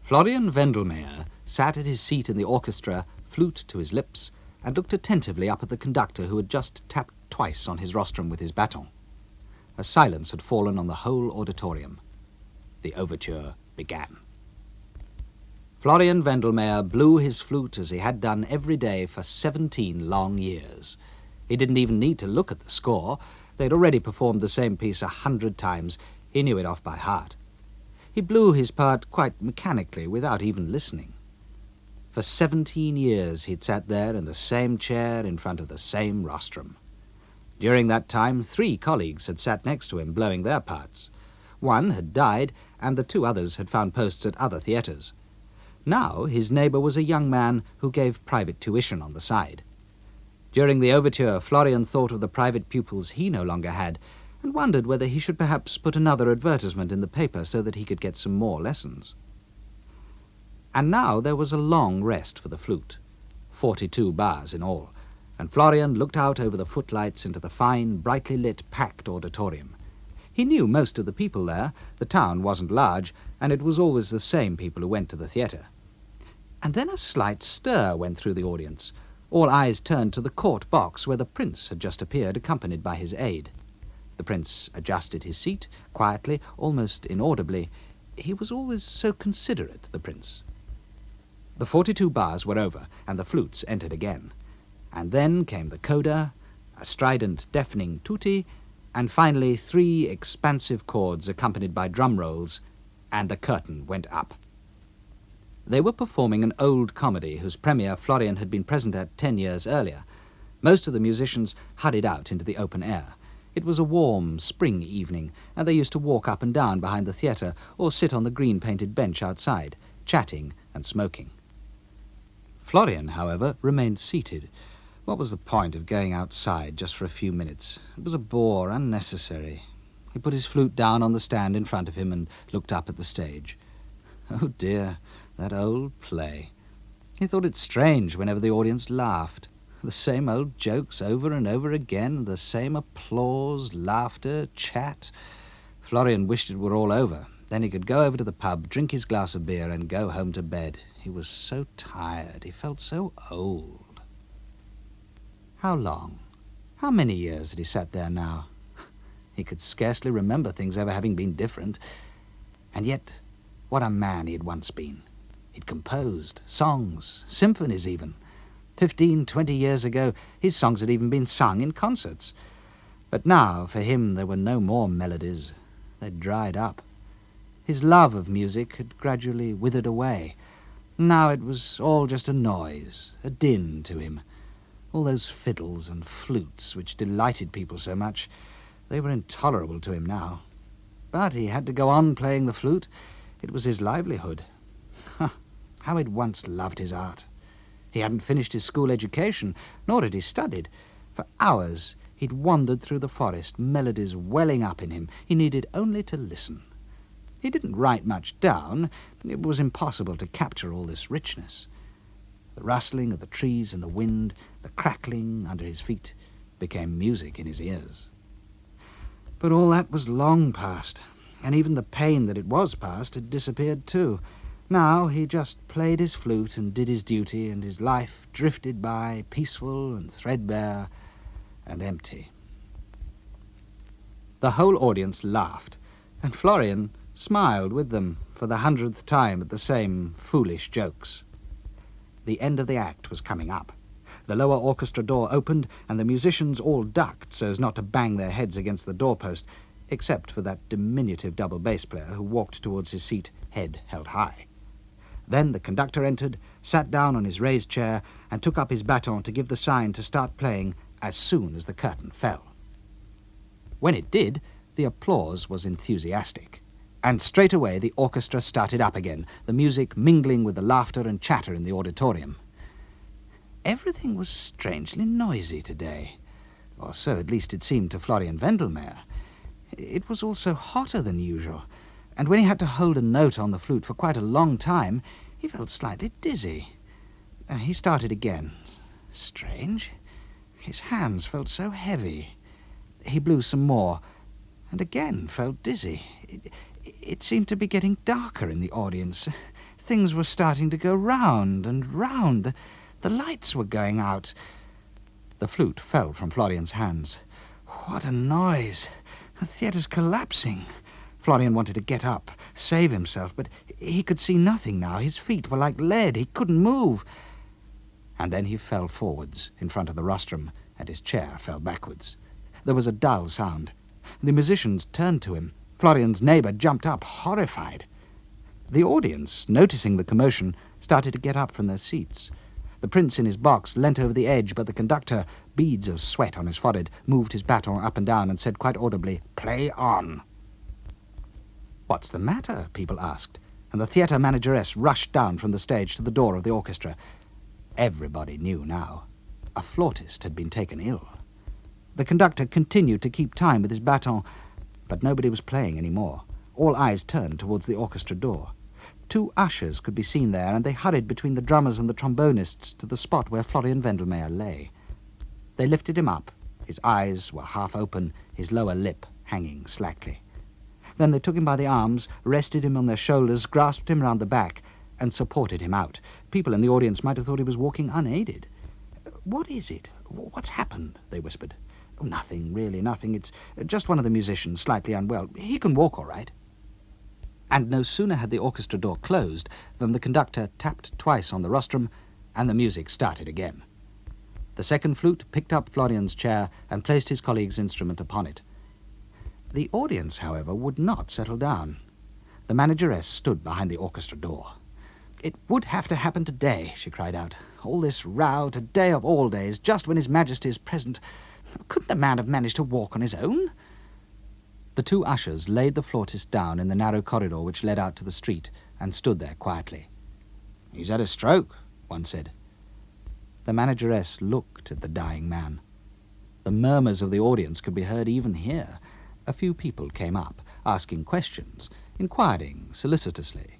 Florian Wendelmeyer sat at his seat in the orchestra, flute to his lips, and looked attentively up at the conductor who had just tapped twice on his rostrum with his baton. A silence had fallen on the whole auditorium. The overture began. Florian Wendelmeyer blew his flute as he had done every day for 17 long years. He didn't even need to look at the score. They'd already performed the same piece 100 times. He knew it off by heart. He blew his part quite mechanically, without even listening. For 17 years he'd sat there in the same chair in front of the same rostrum. During that time, 3 colleagues had sat next to him blowing their parts. One had died, and the 2 others had found posts at other theatres. Now his neighbour was a young man who gave private tuition on the side. During the overture, Florian thought of the private pupils he no longer had, and wondered whether he should perhaps put another advertisement in the paper so that he could get some more lessons. And now there was a long rest for the flute, 42 bars in all, and Florian looked out over the footlights into the fine, brightly lit, packed auditorium. He knew most of the people there. The town wasn't large, and it was always the same people who went to the theatre. And then a slight stir went through the audience. All eyes turned to the court box where the prince had just appeared, accompanied by his aide. The prince adjusted his seat, quietly, almost inaudibly. He was always so considerate, the prince. The 42 bars were over, and the flutes entered again. And then came the coda, a strident, deafening tutti, and finally 3 expansive chords accompanied by drum rolls, and the curtain went up. They were performing an old comedy whose premiere Florian had been present at 10 years earlier. Most of the musicians hurried out into the open air. It was a warm spring evening, and they used to walk up and down behind the theatre or sit on the green-painted bench outside, chatting and smoking. Florian, however, remained seated. What was the point of going outside just for a few minutes? It was a bore, unnecessary. He put his flute down on the stand in front of him and looked up at the stage. Oh dear, that old play. He thought it strange whenever the audience laughed. The same old jokes over and over again, the same applause, laughter, chat. Florian wished it were all over. Then he could go over to the pub, drink his glass of beer, and go home to bed. He was so tired. He felt so old. How long? How many years had he sat there now? He could scarcely remember things ever having been different. And yet, what a man he had once been. He'd composed songs, symphonies even. 15, 20 years ago, his songs had even been sung in concerts. But now, for him, there were no more melodies. They'd dried up. His love of music had gradually withered away. Now it was all just a noise, a din to him. All those fiddles and flutes which delighted people so much, they were intolerable to him now. But he had to go on playing the flute. It was his livelihood. How he'd once loved his art. He hadn't finished his school education, nor had he studied. For hours he'd wandered through the forest, melodies welling up in him. He needed only to listen. He didn't write much down. It was impossible to capture all this richness. The rustling of the trees in the wind, the crackling under his feet, became music in his ears. But all that was long past, and even the pain that it was past had disappeared too. Now he just played his flute and did his duty, and his life drifted by, peaceful and threadbare and empty. The whole audience laughed, and Florian smiled with them for the 100th time at the same foolish jokes. The end of the act was coming up. The lower orchestra door opened, and the musicians all ducked so as not to bang their heads against the doorpost, except for that diminutive double bass player who walked towards his seat, head held high. Then the conductor entered, sat down on his raised chair, and took up his baton to give the sign to start playing as soon as the curtain fell. When it did, the applause was enthusiastic, and straight away the orchestra started up again, the music mingling with the laughter and chatter in the auditorium. Everything was strangely noisy today, or so at least it seemed to Florian Wendelmeyer. It was also hotter than usual, and when he had to hold a note on the flute for quite a long time, he felt slightly dizzy. He started again. Strange. His hands felt so heavy. He blew some more, and again felt dizzy. It seemed to be getting darker in the audience. things were starting to go round and round. The lights were going out. The flute fell from Florian's hands. What a noise! The theatre's collapsing. Florian wanted to get up, save himself, but he could see nothing now. His feet were like lead. He couldn't move. And then he fell forwards in front of the rostrum, and his chair fell backwards. There was a dull sound. The musicians turned to him. Florian's neighbour jumped up, horrified. The audience, noticing the commotion, started to get up from their seats. The prince in his box leant over the edge, but the conductor, beads of sweat on his forehead, moved his baton up and down and said quite audibly, "Play on." "What's the matter?" people asked, and the theatre manageress rushed down from the stage to the door of the orchestra. Everybody knew now. A flautist had been taken ill. The conductor continued to keep time with his baton, but nobody was playing any more. All eyes turned towards the orchestra door. 2 ushers could be seen there, and they hurried between the drummers and the trombonists to the spot where Florian Wendelmeyer lay. They lifted him up. His eyes were half open, his lower lip hanging slackly. Then they took him by the arms, rested him on their shoulders, grasped him round the back, and supported him out. People in the audience might have thought he was walking unaided. "What is it? What's happened?" they whispered. "Oh, nothing, really, nothing. It's just one of the musicians, slightly unwell. He can walk all right." And no sooner had the orchestra door closed than the conductor tapped twice on the rostrum, and the music started again. The second flute picked up Florian's chair and placed his colleague's instrument upon it. The audience, however, would not settle down. The manageress stood behind the orchestra door. "It would have to happen today," she cried out. "All this row, today of all days, just when His Majesty is present. Couldn't a man have managed to walk on his own?" The 2 ushers laid the flautist down in the narrow corridor which led out to the street and stood there quietly. "He's had a stroke," one said. The manageress looked at the dying man. The murmurs of the audience could be heard even here. A few people came up, asking questions, inquiring solicitously.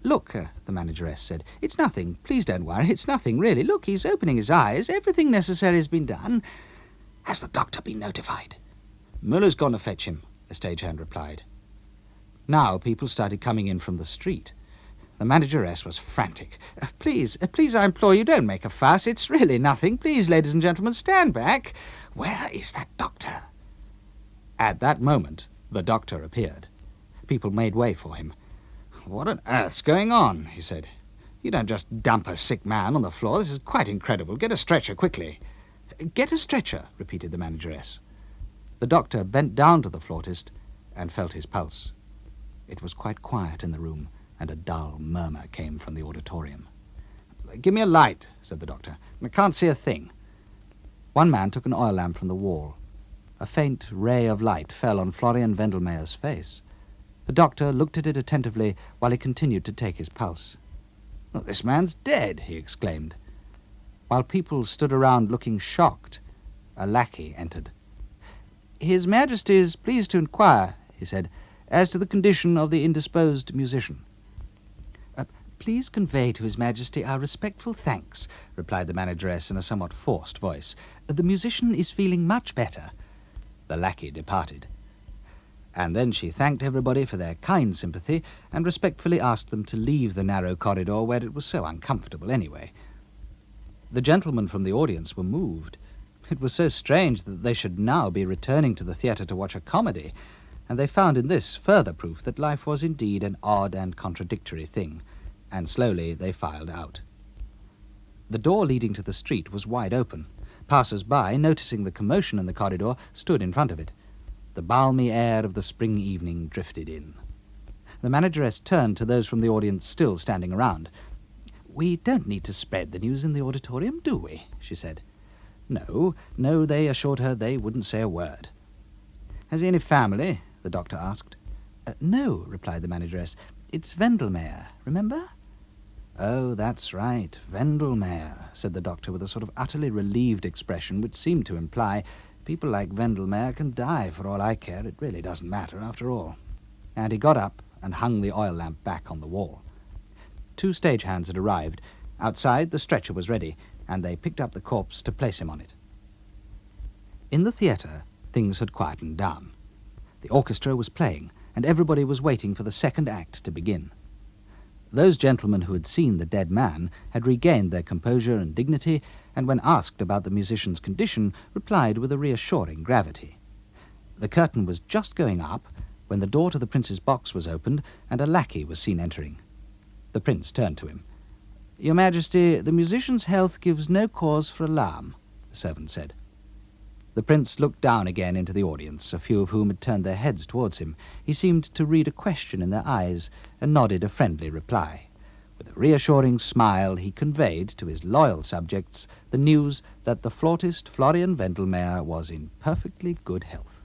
"Look," the manageress said, "it's nothing. Please don't worry. It's nothing, really. Look, he's opening his eyes. Everything necessary has been done." "Has the doctor been notified?" "Muller's gone to fetch him," a stagehand replied. Now people started coming in from the street. The manageress was frantic. Please, I implore you, don't make a fuss. It's really nothing. Please, ladies and gentlemen, stand back. Where is that doctor?" At that moment, the doctor appeared. People made way for him. "What on earth's going on?" he said. "You don't just dump a sick man on the floor. This is quite incredible. Get a stretcher quickly." "Get a stretcher," repeated the manageress. The doctor bent down to the flautist and felt his pulse. It was quite quiet in the room, and a dull murmur came from the auditorium. "Give me a light," said the doctor. "I can't see a thing." One man took an oil lamp from the wall. A faint ray of light fell on Florian Wendelmeyer's face. The doctor looked at it attentively while he continued to take his pulse. "Well, this man's dead," he exclaimed. While people stood around looking shocked, a lackey entered. "His Majesty is pleased to inquire," he said, "as to the condition of the indisposed musician." "Please convey to His Majesty our respectful thanks," replied the manageress in a somewhat forced voice. "The musician is feeling much better." The lackey departed. And then she thanked everybody for their kind sympathy and respectfully asked them to leave the narrow corridor where it was so uncomfortable anyway. The gentlemen from the audience were moved. It was so strange that they should now be returning to the theatre to watch a comedy, and they found in this further proof that life was indeed an odd and contradictory thing, and slowly they filed out. The door leading to the street was wide open. Passers-by, noticing the commotion in the corridor, stood in front of it. The balmy air of the spring evening drifted in. The manageress turned to those from the audience still standing around. "We don't need to spread the news in the auditorium, do we?" she said. No, they assured her they wouldn't say a word. "Has he any family?" the doctor asked. "No," replied the manageress. "It's Wendelmeyer, remember?" "Oh, that's right, Wendelmeyer," said the doctor with a sort of utterly relieved expression which seemed to imply, "People like Wendelmeyer can die for all I care. It really doesn't matter after all." And he got up and hung the oil lamp back on the wall. 2 stagehands had arrived. Outside, the stretcher was ready, and they picked up the corpse to place him on it. In the theatre, things had quietened down. The orchestra was playing, and everybody was waiting for the second act to begin. Those gentlemen who had seen the dead man had regained their composure and dignity, and when asked about the musician's condition, replied with a reassuring gravity. The curtain was just going up when the door to the prince's box was opened, and a lackey was seen entering. The prince turned to him. "Your Majesty, the musician's health gives no cause for alarm," the servant said. The prince looked down again into the audience, a few of whom had turned their heads towards him. He seemed to read a question in their eyes, and nodded a friendly reply. With a reassuring smile, he conveyed to his loyal subjects the news that the flautist Florian Wendelmeyer was in perfectly good health.